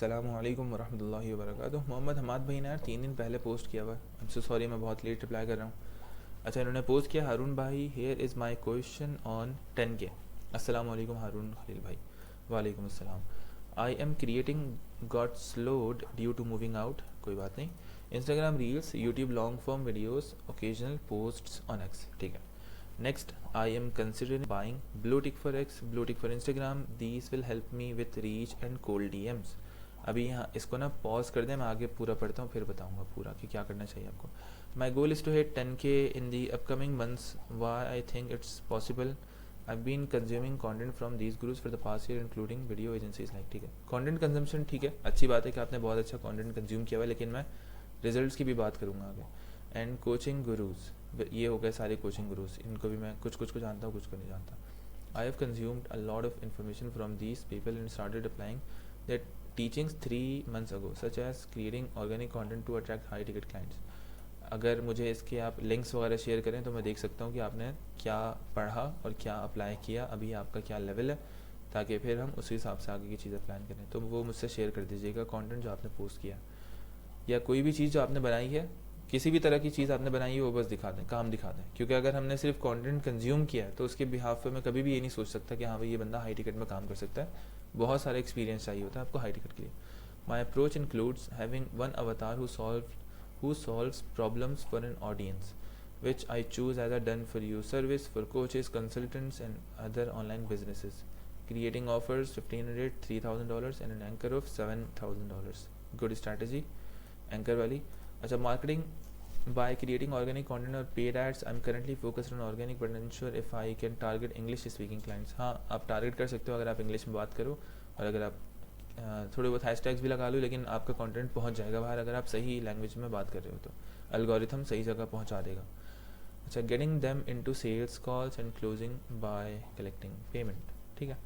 अस्सलामुअलैकुम वरहमतुल्लाहि वबरकातुहू। मोहम्मद हमाद भाई ने यार 3 दिन पहले पोस्ट किया हुआ है। आई एम सो सॉरी, मैं बहुत लेट रिप्लाई कर रहा हूँ। अच्छा, इन्होंने पोस्ट किया, हारून भाई here is my question on 10K। अस्सलामुअलैकुम हारून खलील भाई। वालेकुम अस्सलाम। I am creating got slowed due to moving out. कोई बात नहीं। Instagram reels, YouTube long form videos, occasional posts on X. ठीक है। Next, I am considering buying blue tick for X, blue tick for Instagram. These will help me with reach and cold DMs. अभी यहाँ इसको ना pause कर दें, मैं आगे पूरा पढ़ता हूँ फिर बताऊँगा पूरा कि क्या करना चाहिए आपको। My goal is to hit 10K in the upcoming months. Why I think it's possible. I been consuming content from these groups for the past year including video agencies like. ठीक है, कॉन्टेंट कंजम्पशन ठीक है, अच्छी बात है कि आपने बहुत अच्छा कॉन्टेंट कंज्यूम किया हुआ है, लेकिन मैं रिजल्ट्स की भी बात करूँगा आगे। एंड कोचिंग गुरुज, ये हो गए सारे कोचिंग गुरुज, इनको भी मैं कुछ कुछ को जानता हूँ, कुछ को नहीं जानता। I have consumed a lot of information from these people and started applying that teachings 3 months ago, such as creating organic content to attract high ticket clients. अगर मुझे इसके आप लिंक्स वगैरह शेयर करें तो मैं देख सकता हूँ कि आपने क्या पढ़ा और क्या अप्लाई किया, अभी आपका क्या लेवल है, ताकि फिर हम उसी हिसाब से आगे की चीज़ें प्लान करें। तो वो मुझसे शेयर कर दीजिएगा कंटेंट जो आपने पोस्ट किया, या कोई भी चीज़ जो आपने बनाई है, किसी भी तरह की चीज़ आपने बनाई है वो बस दिखा दें, काम दिखा दें। क्योंकि अगर हमने सिर्फ कंटेंट कंज्यूम किया है तो उसके बिहाफ पे मैं कभी भी ये नहीं सोच सकता कि हाँ भाई ये बंदा हाई टिकट में काम कर सकता है। बहुत सारा एक्सपीरियंस चाहिए होता है आपको हाई टिकट के लिए। My approach includes having one avatar who solves problems for an audience which I choose as a done for you service for coaches, consultants and other online businesses. Creating offers $1,500, $3,000 and an anchor of $7,000. Good strategy, anchor वाली। अच्छा, marketing by creating organic content or paid ads. I'm currently focused on organic but unsure if I can target English speaking clients. हाँ, आप target कर सकते हो अगर आप English में बात करो, और अगर आप थोड़े बहुत हैशटैग्स भी लगा लो, लेकिन आपका कंटेंट पहुंच जाएगा बाहर अगर आप सही लैंग्वेज में बात कर रहे हो तो एल्गोरिथम सही जगह पहुंचा देगा। अच्छा, getting them into sales calls and closing by collecting payment. ठीक है।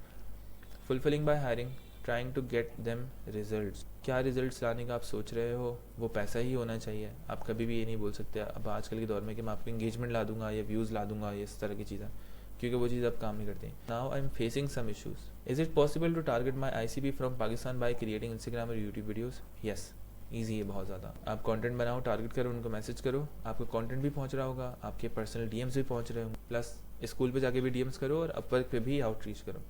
Fulfilling by hiring, trying to get them results. क्या रिजल्ट्स लाने का आप सोच रहे हो, वो पैसा ही होना चाहिए। आप कभी भी ये नहीं बोल सकते अब आजकल के दौर में कि मैं आपको इंगेजमेंट ला दूंगा या व्यूज़ ला दूंगा, ये इस तरह की चीज़ें, क्योंकि वो चीज़ अब काम नहीं करती। Now I am facing some issues. Is it possible to target my ICP from Pakistan by creating Instagram और यूट्यूब वीडियोज़? येस, ईजी है बहुत ज़्यादा। आप कंटेंट बनाओ, टारगेट करो, उनको मैसेज करो, आपका कंटेंट भी पहुंच रहा होगा, आपके पर्सनल DMs भी पहुंच रहे होंगे, प्लस स्कूल पे जाके भी DMs करो और अपवर्क पे भी आउटरीच करो।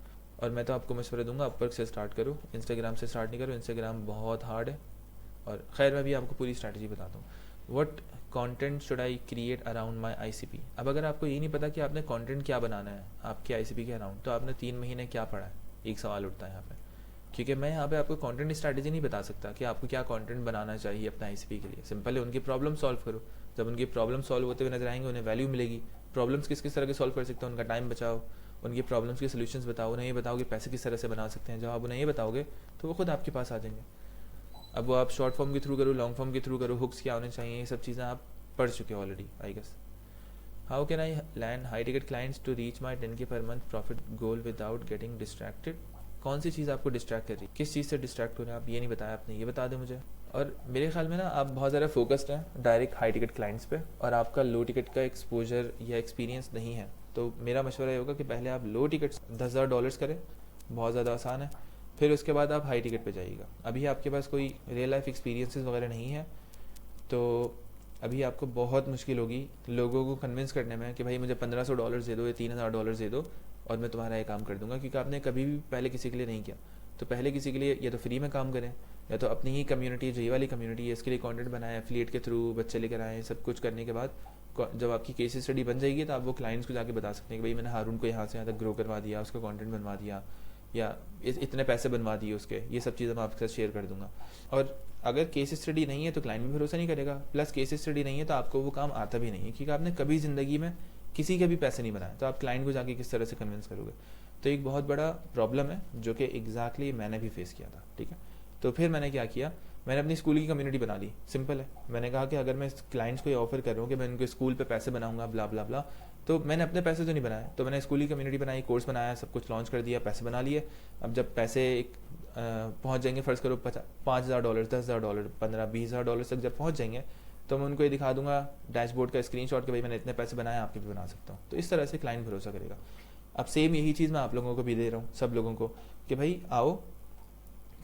और मैं तो आपको मशवरा दूंगा अपवर्क से स्टार्ट करो, इंस्टाग्राम से स्टार्ट नहीं करो, इंस्टाग्राम बहुत हार्ड है। और खैर मैं भी आपको पूरी स्ट्रैटेजी बताता हूँ। What content should I create around my ICP। अब अगर आपको ये नहीं पता कि आपने कंटेंट क्या बनाना है आपके ICP के अराउंड, तो आपने 3 महीने क्या पढ़ा है, एक सवाल उठता है यहाँ पे। क्योंकि मैं यहाँ पे आपको कंटेंट स्ट्रैटेजी नहीं बता सकता कि आपको क्या कंटेंट बनाना चाहिए अपना ICP के लिए। सिंपल है, उनकी प्रॉब्लम सॉल्व करो। जब उनकी प्रॉब्लम सॉल्व होते हुए नजर आएंगे, उन्हें वैल्यू मिलेगी। प्रॉब्लम्स किस किस तरह के सॉल्व कर सकते हैं, उनका टाइम बचाओ, उनकी प्रॉब्लम्स के सोल्यूशंस बताओ, उन्हें ये बताओ कि पैसे किस तरह से बना सकते हैं। जब आप उन्हें ये बताओगे तो वो खुद आपके पास आ जाएंगे। अब वो आप शॉर्ट फॉर्म के थ्रू करो, लॉन्ग फॉर्म के थ्रू करो, हुक्स क्या होने चाहिए, ये सब चीज़ें आप पढ़ चुके हो already I guess. How can I land high ticket clients to reach my 10K per month profit goal without getting distracted. कौन सी चीज़ आपको डिस्ट्रैक्ट कर रही है, किस चीज़ से डिस्ट्रैक्ट हो रहे हैं आप, ये नहीं बताया आपने, ये बता दें मुझे। और मेरे ख्याल में ना आप बहुत ज़्यादा फोकस्ड हैं डायरेक्ट हाई टिकट क्लाइंट्स पे, और आपका लो टिकट का एक्सपोजर या एक्सपीरियंस नहीं है। तो मेरा मशवरा ये होगा कि पहले आप लो टिकट $10,000 करें, बहुत ज़्यादा आसान है, फिर उसके बाद आप हाई टिकट पे जाइएगा। अभी आपके पास कोई रियल लाइफ एक्सपीरियंसेस वगैरह नहीं है, तो अभी आपको बहुत मुश्किल होगी लोगों को कन्विंस करने में कि भाई मुझे $1,500 दे दो या $3,000 दे दो और मैं तुम्हारा ये काम कर दूंगा, क्योंकि आपने कभी भी पहले किसी के लिए नहीं किया। तो पहले किसी के लिए या तो फ्री में काम करें, या तो अपनी ही कम्युनिटी, जो ये वाली कम्युनिटी है, इसके लिए कंटेंट बनाएं, एफिलिएट के थ्रू बच्चे लेकर आएँ। सब कुछ करने के बाद जब आपकी केस स्टडी बन जाएगी तो आप वो क्लाइंट्स को जाके बता सकते हैं कि भाई मैंने हारून को यहाँ से यहाँ तक ग्रो करवा दिया, उसका कंटेंट बनवा दिया, या इतने पैसे बनवा दिए उसके। ये सब चीज़ें मैं आपके साथ शेयर कर दूंगा। और अगर केस स्टडी नहीं है तो क्लाइंट भी भरोसा नहीं करेगा, प्लस केस स्टडी नहीं है तो आपको वो काम आता भी नहीं है, क्योंकि आपने कभी ज़िंदगी में किसी के भी पैसे नहीं बनाए, तो आप क्लाइंट को जाके किस तरह से कन्विंस करोगे। तो एक बहुत बड़ा प्रॉब्लम है जो कि एग्जैक्टली मैंने भी फेस किया था। ठीक है, तो फिर मैंने क्या किया, मैंने अपनी स्कूल की कम्युनिटी बना ली। सिंपल है, मैंने कहा कि अगर मैं क्लाइंट्स को ये ऑफर कर रहा हूँ कि मैं उनके स्कूल पे पैसे बनाऊंगा ब्ला ब्ला ब्ला, तो मैंने अपने पैसे तो नहीं बनाए, तो मैंने स्कूल की कम्युनिटी बनाई, कोर्स बनाया, सब कुछ लॉन्च कर दिया, पैसे बना लिए। अब जब पैसे पहुँच जाएंगे, फ़र्ज़ करो $5,000, $10,000, $15,000, $20,000 तक जब पहुँच जाएंगे, तो मैं उनको ये दिखा दूंगा डैशबोर्ड का स्क्रीनशॉट कि भाई मैंने इतने पैसे बनाए, आपके भी बना सकता हूँ। तो इस तरह से क्लाइंट भरोसा करेगा। अब सेम यही चीज़ मैं आप लोगों को भी दे रहा हूँ, सब लोगों को, कि भाई आओ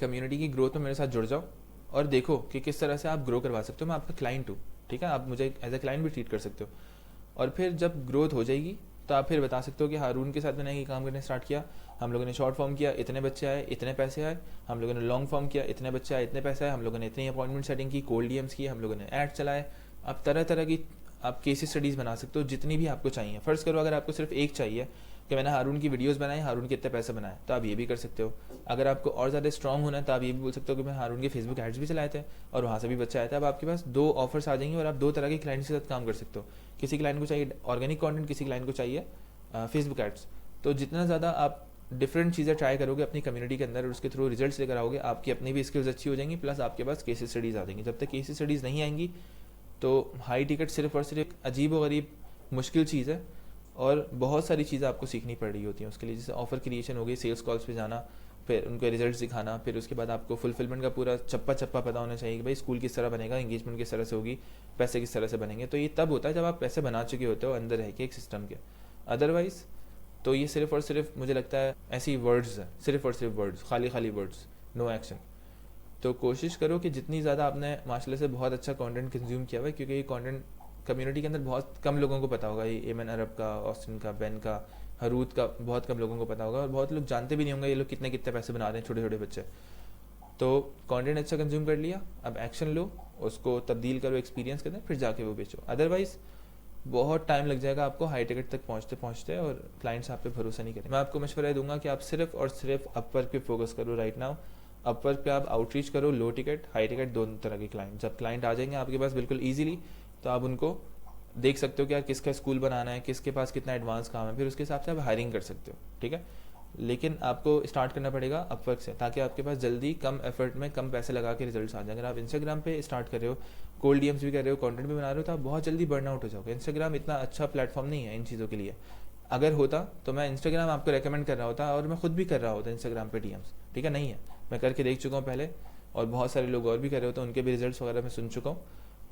कम्युनिटी की ग्रोथ में मेरे साथ जुड़ जाओ और देखो कि किस तरह से आप ग्रो करवा सकते हो। मैं आपका क्लाइंट हूँ, ठीक है, आप मुझे एज ए क्लाइंट भी ट्रीट कर सकते हो। और फिर जब ग्रोथ हो जाएगी तो आप फिर बता सकते हो कि हारून के साथ मैंने ये काम करने स्टार्ट किया, हम लोगों ने शॉर्ट फॉर्म किया, इतने बच्चे आए, इतने पैसे आए, हम लोगों ने लॉन्ग फॉर्म किया, इतने बच्चे आए, इतने पैसे आए, हम लोगों ने इतनी अपॉइंटमेंट सेटिंग की, कोल्ड डीएम्स किए, हम लोगों ने ऐड चलाए। आप तरह तरह की आप केस स्टडीज़ बना सकते हो जितनी भी आपको चाहिए। फ़र्ज़ करो अगर आपको सिर्फ एक चाहिए कि मैंने हारून की वीडियोस बनाई, हारून के इतने पैसे बनाए, तो आप ये भी कर सकते हो। अगर आपको और ज़्यादा स्ट्रॉन्ग होना है तो आप ये भी बोल सकते हो कि मैं हारून के फेसबुक एड्स भी चलाए थे और वहाँ से भी बच्चे आए थे। अब आपके पास 2 ऑफर्स आ जाएंगे और आप 2 तरह के क्लाइंट्स के साथ काम कर सकते हो। किसी क्लाइंट को चाहिए ऑर्गेनिक कॉन्टेंट, किसी क्लाइंट को चाहिए फेसबुक एड्स। तो जितना ज़्यादा आप डिफरेंट चीज़ें ट्राई करोगे अपनी कम्युनिटी के अंदर और उसके थ्रू रिजल्ट्स लेकर आओगे, आपकी अपनी भी स्किल्स अच्छी हो जाएंगी, प्लस आपके पास केस स्टडीज़ आ जाएंगी। जब तक केस स्टडीज़ नहीं आएंगी तो हाई टिकट सिर्फ और सिर्फ अजीब व गरीब मुश्किल चीज़ है और बहुत सारी चीज़ें आपको सीखनी पड़ रही होती हैं उसके लिए। जैसे ऑफर क्रिएशन हो गई, सेल्स कॉल्स पे जाना, फिर उनके रिजल्ट्स दिखाना, फिर उसके बाद आपको फुलफिलमेंट का पूरा चप्पा चप्पा पता होना चाहिए कि भाई स्कूल किस तरह बनेगा, एंगेजमेंट किस तरह से होगी, पैसे किस तरह से बनेंगे। तो ये तब होता है जब आप पैसे बना चुके होते हो अंदर रह के एक सिस्टम के। अदरवाइज तो ये सिर्फ और सिर्फ मुझे लगता है ऐसी वर्ड्स है, सिर्फ और सिर्फ वर्ड्स, खाली खाली वर्ड्स, नो एक्शन। तो कोशिश करो कि जितनी ज़्यादा आपने माशाल्लाह से बहुत अच्छा कंटेंट कंज्यूम किया हुआ है, क्योंकि ये कंटेंट कम्युनिटी के अंदर बहुत कम लोगों को पता होगा। ये एमन अरब का, ऑस्टिन का, बेन का, हरूद का बहुत कम लोगों को पता होगा और बहुत लोग जानते भी नहीं होंगे ये लोग कितने कितने पैसे बना रहे हैं, छोटे छोटे बच्चे। तो कंटेंट अच्छा कंज्यूम कर लिया, अब एक्शन लो, उसको तब्दील करो, एक्सपीरियंस करें, फिर जाके वो बेचो। अदरवाइज बहुत टाइम लग जाएगा आपको हाई टिकट तक पहुंचते पहुंचते और क्लाइंट्स आप पे भरोसा नहीं करें। मैं आपको मशवरा दूंगा कि आप सिर्फ और सिर्फ अपवर्क पे फोकस करो राइट नाउ। अपवर्क पे आप आउटरीच करो, लो टिकट हाई टिकट दोनों तरह के क्लाइंट। जब क्लाइंट आ जाएंगे आपके पास बिल्कुल ईजिली, तो आप उनको देख सकते हो कि यार किसका स्कूल बनाना है, किसके पास कितना एडवांस काम है, फिर उसके हिसाब से आप हायरिंग कर सकते हो, ठीक है। लेकिन आपको स्टार्ट करना पड़ेगा अपवर्क से, ताकि आपके पास जल्दी कम एफर्ट में कम पैसे लगा के रिजल्ट्स आ जाए। अगर आप इंस्टाग्राम पे स्टार्ट कर रहे हो, कोल्ड डीएम्स भी कर रहे हो, कंटेंट भी बना रहे हो, तो आप बहुत जल्दी बर्न आउट हो जाओगे। इंस्टाग्राम इतना अच्छा प्लेटफॉर्म नहीं है इन चीज़ों के लिए। अगर होता तो मैं इंस्टाग्राम आपको रेकमेंड कर रहा होता और मैं खुद भी कर रहा होता इंस्टाग्राम पे डीएम्स, ठीक है। नहीं है, मैं करके देख चुका हूँ पहले और बहुत सारे लोग और भी कर रहे होते हैं, उनके भी रिजल्ट्स वगैरह मैं सुन चुका हूँ।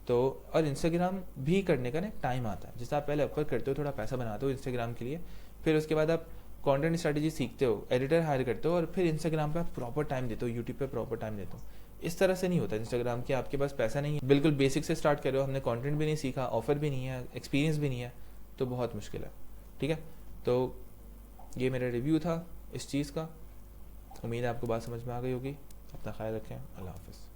तो और इंस्टाग्राम भी करने का ना टाइम आता है, जैसे आप पहले अपवर्क करते हो, थोड़ा पैसा बनाते हो इंस्टाग्राम के लिए, फिर उसके बाद आप कंटेंट स्ट्रेटजी सीखते हो, एडिटर हायर करते हो और फिर इंस्टाग्राम पे आप प्रॉपर टाइम देते हो, यूट्यूब पे प्रॉपर टाइम देते हो। इस तरह से नहीं होता इंस्टाग्राम के, आपके पास पैसा नहीं है, बिल्कुल बेसिक से स्टार्ट कर रहे हो, हमने कंटेंट भी नहीं सीखा, ऑफर भी नहीं है, एक्सपीरियंस भी नहीं है, तो बहुत मुश्किल है, ठीक है। तो ये मेरा रिव्यू था इस चीज़ का, उम्मीद है आपको बात समझ में आ गई होगी। अपना ख्याल रखें, अल्लाह हाफ़िज़।